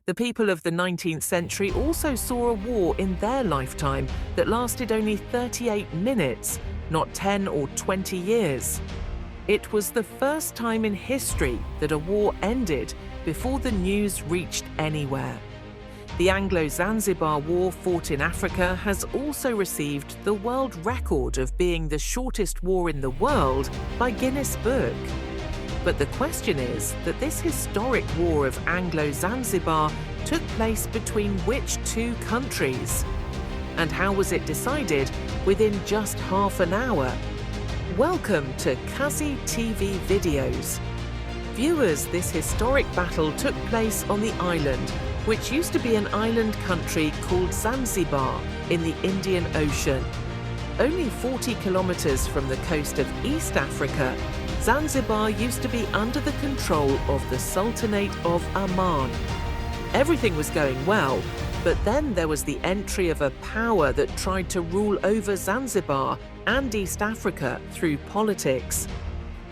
The people of the 19th century also saw a war in their lifetime that lasted only 38 minutes, not 10 or 20 years. It was the first time in history that a war ended before the news reached anywhere. The Anglo-Zanzibar War fought in Africa has also received the world record of being the shortest war in the world by Guinness Book. But the question is that this historic war of Anglo-Zanzibar took place between which two countries? And how was it decided within just half an hour? Welcome to Kazi TV Videos. Viewers, this historic battle took place on the island, which used to be an island country called Zanzibar in the Indian Ocean. Only 40 kilometers from the coast of East Africa, Zanzibar used to be under the control of the Sultanate of Oman. Everything was going well, but then there was the entry of a power that tried to rule over Zanzibar and East Africa through politics.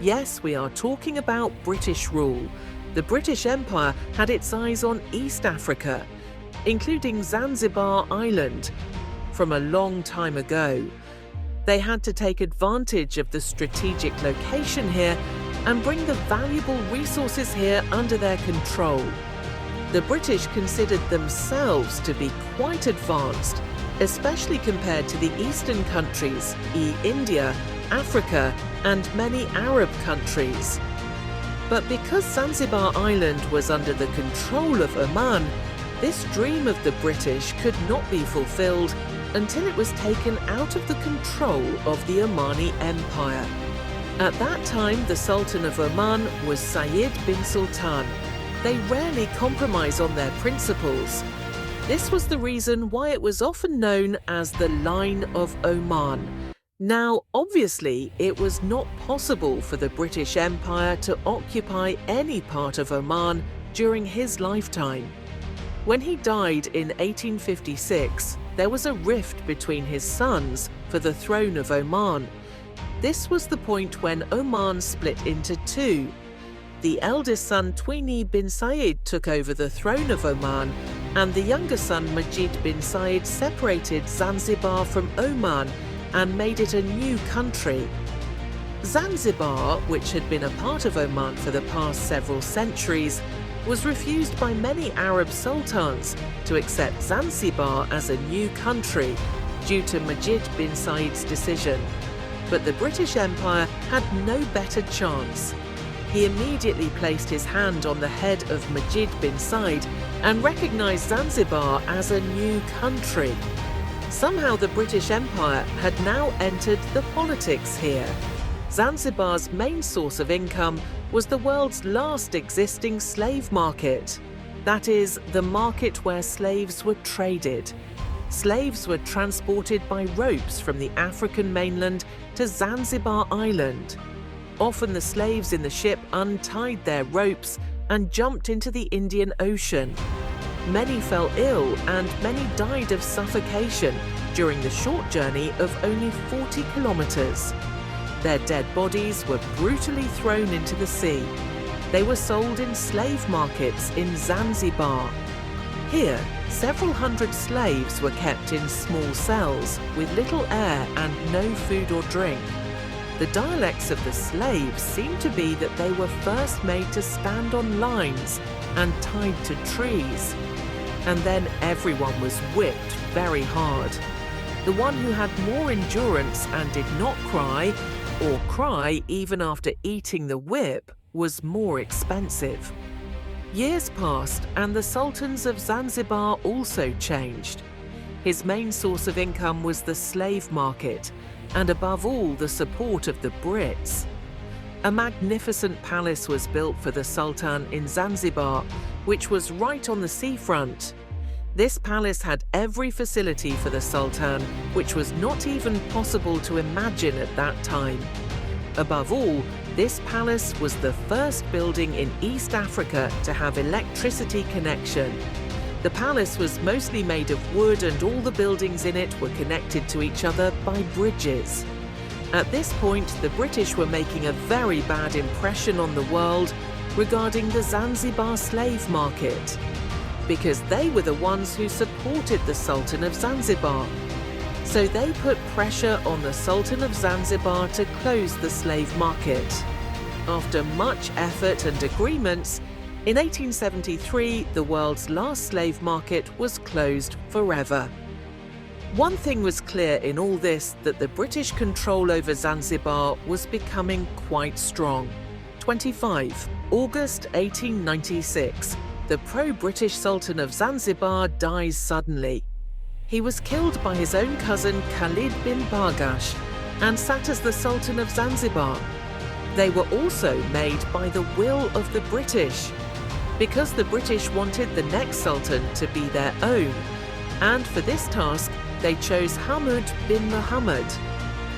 Yes, we are talking about British rule. The British Empire had its eyes on East Africa, including Zanzibar Island, from a long time ago. They had to take advantage of the strategic location here and bring the valuable resources here under their control. The British considered themselves to be quite advanced, especially compared to the eastern countries, India, Africa, and many Arab countries. But because Zanzibar Island was under the control of Oman, this dream of the British could not be fulfilled until it was taken out of the control of the Omani Empire. At that time, the Sultan of Oman was Sayyid bin Sultan. They rarely compromise on their principles. This was the reason why it was often known as the Line of Oman. Now, obviously, it was not possible for the British Empire to occupy any part of Oman during his lifetime. When he died in 1856, there was a rift between his sons for the throne of Oman. This was the point when Oman split into two. The eldest son Twini bin Said took over the throne of Oman, and the younger son Majid bin Said separated Zanzibar from Oman and made it a new country. Zanzibar, which had been a part of Oman for the past several centuries, was refused by many Arab sultans to accept Zanzibar as a new country due to Majid bin Said's decision. But the British Empire had no better chance. He immediately placed his hand on the head of Majid bin Said and recognized Zanzibar as a new country. Somehow the British Empire had now entered the politics here. Zanzibar's main source of income was the world's last existing slave market. That is, the market where slaves were traded. Slaves were transported by ropes from the African mainland to Zanzibar Island. Often the slaves in the ship untied their ropes and jumped into the Indian Ocean. Many fell ill and many died of suffocation during the short journey of only 40 kilometers. Their dead bodies were brutally thrown into the sea. They were sold in slave markets in Zanzibar. Here, several hundred slaves were kept in small cells with little air and no food or drink. The dialects of the slaves seemed to be that they were first made to stand on lines and tied to trees. And then everyone was whipped very hard. The one who had more endurance and did not cry, or cry even after eating the whip, was more expensive. Years passed and the sultans of Zanzibar also changed. His main source of income was the slave market, and above all the support of the Brits. A magnificent palace was built for the Sultan in Zanzibar, which was right on the seafront. This palace had every facility for the Sultan, which was not even possible to imagine at that time. Above all, this palace was the first building in East Africa to have electricity connection. The palace was mostly made of wood and all the buildings in it were connected to each other by bridges. At this point, the British were making a very bad impression on the world regarding the Zanzibar slave market. because they were the ones who supported the Sultan of Zanzibar. So they put pressure on the Sultan of Zanzibar to close the slave market. After much effort and agreements, in 1873, the world's last slave market was closed forever. One thing was clear in all this, that the British control over Zanzibar was becoming quite strong. 25. August 1896. The pro-British Sultan of Zanzibar dies suddenly. He was killed by his own cousin Khalid bin Bargash and sat as the Sultan of Zanzibar. They were also made by the will of the British, because the British wanted the next Sultan to be their own, and for this task they chose Hamud bin Muhammad.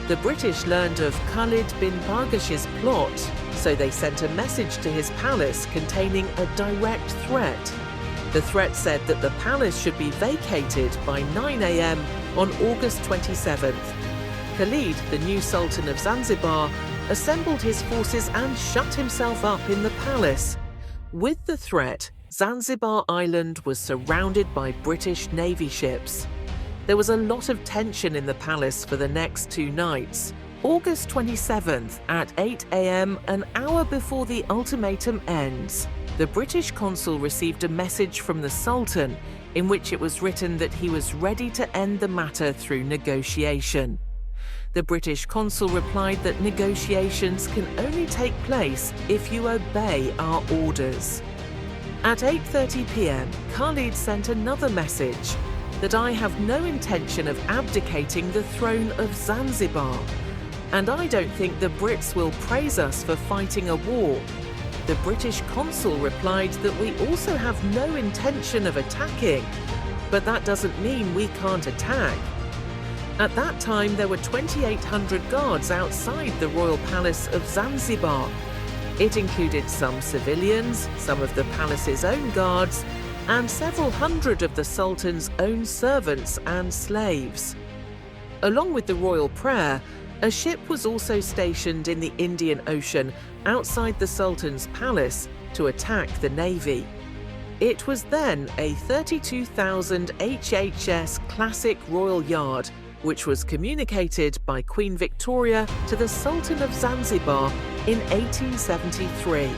The British learned of Khalid bin Bargash's plot, so they sent a message to his palace containing a direct threat. The threat said that the palace should be vacated by 9 a.m. on August 27th. Khalid, the new Sultan of Zanzibar, assembled his forces and shut himself up in the palace. With the threat, Zanzibar Island was surrounded by British Navy ships. There was a lot of tension in the palace for the next 2 nights. August 27th at 8 a.m., an hour before the ultimatum ends, the British consul received a message from the Sultan in which it was written that he was ready to end the matter through negotiation. The British consul replied that negotiations can only take place if you obey our orders. At 8:30 p.m, Khalid sent another message that I have no intention of abdicating the throne of Zanzibar, and I don't think the Brits will praise us for fighting a war. The British consul replied that we also have no intention of attacking, but that doesn't mean we can't attack. At that time, there were 2,800 guards outside the royal palace of Zanzibar. It included some civilians, some of the palace's own guards, and several hundred of the Sultan's own servants and slaves. Along with the royal prayer, a ship was also stationed in the Indian Ocean outside the Sultan's palace to attack the navy. It was then a 32,000 HHS Classic Royal Yard, which was communicated by Queen Victoria to the Sultan of Zanzibar in 1873.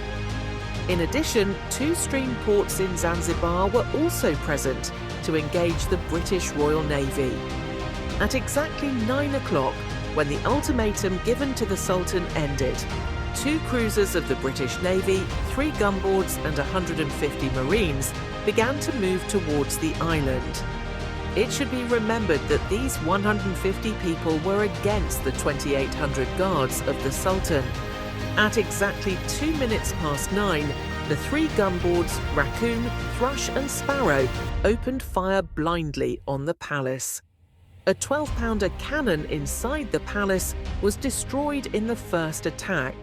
In addition, 2 stream ports in Zanzibar were also present to engage the British Royal Navy. At exactly 9 o'clock, when the ultimatum given to the Sultan ended, 2 cruisers of the British Navy, 3 gunboats and 150 Marines began to move towards the island. It should be remembered that these 150 people were against the 2,800 guards of the Sultan. At exactly 2 minutes past 9, the 3 gunboats, Raccoon, Thrush and Sparrow, opened fire blindly on the palace. A 12-pounder cannon inside the palace was destroyed in the first attack.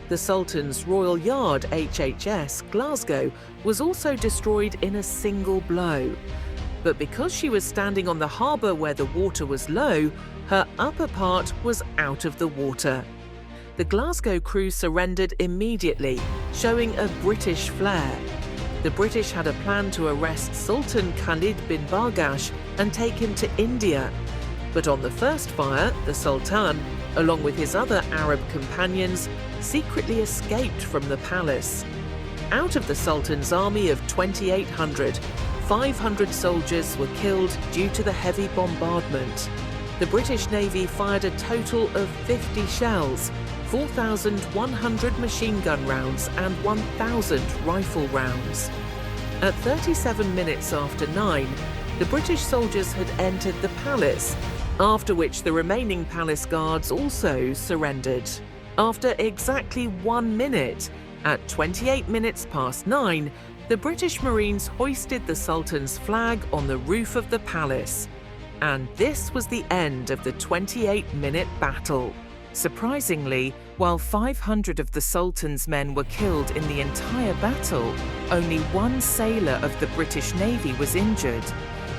The Sultan's Royal Yard, HHS Glasgow, was also destroyed in a single blow. But because she was standing on the harbour where the water was low, her upper part was out of the water. The Glasgow crew surrendered immediately, showing a British flair. The British had a plan to arrest Sultan Khalid bin Bargash and take him to India. But on the first fire, the Sultan, along with his other Arab companions, secretly escaped from the palace. Out of the Sultan's army of 2,800, 500 soldiers were killed due to the heavy bombardment. The British Navy fired a total of 50 shells, 4,100 machine gun rounds and 1,000 rifle rounds. At 37 minutes after 9, the British soldiers had entered the palace, after which the remaining palace guards also surrendered. After exactly 1 minute, at 28 minutes past 9, the British Marines hoisted the Sultan's flag on the roof of the palace. And this was the end of the 28-minute battle. Surprisingly, while 500 of the Sultan's men were killed in the entire battle, only 1 sailor of the British Navy was injured.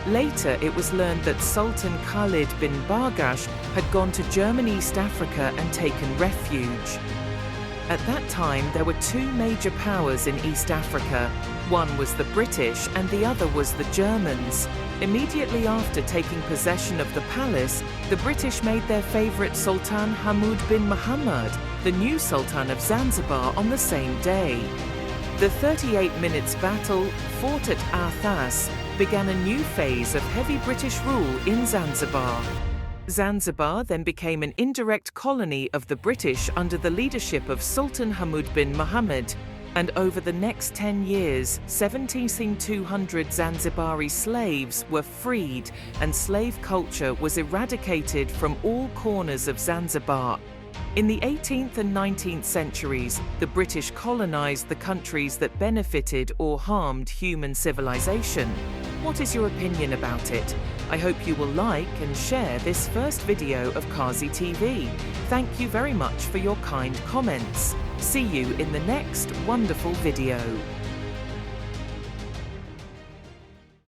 Later, it was learned that Sultan Khalid bin Bargash had gone to German East Africa and taken refuge. At that time, there were 2 major powers in East Africa, One was the British and the other was the Germans. Immediately after taking possession of the palace, the British made their favorite Sultan Hamoud bin Muhammad the new Sultan of Zanzibar on the same day. The 38 minutes battle, fought at Arthas, began a new phase of heavy British rule in Zanzibar. Zanzibar then became an indirect colony of the British under the leadership of Sultan Hamoud bin Muhammad, and over the next 10 years, 17,200 Zanzibari slaves were freed and slave culture was eradicated from all corners of Zanzibar. In the 18th and 19th centuries, the British colonized the countries that benefited or harmed human civilization. What is your opinion about it? I hope you will like and share this first video of Kazi TV. Thank you very much for your kind comments. See you in the next wonderful video.